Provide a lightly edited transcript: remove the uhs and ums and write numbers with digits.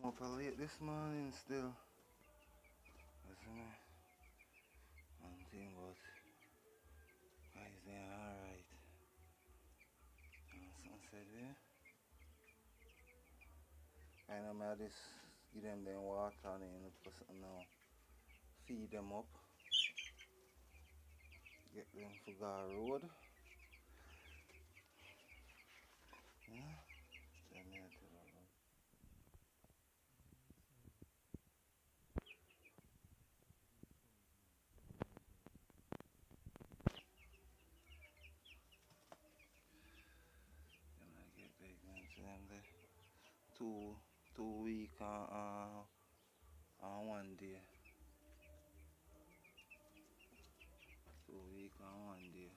I'm up late this morning still. Listen me. One thing but guys they are alright. Something said there. I know I just give them water and then put something now. Feed them up. Get them for Gar Road. Yeah. Then me tell you. Then I get pregnant to them there. Two week and 1 day. 2 week and 1 day.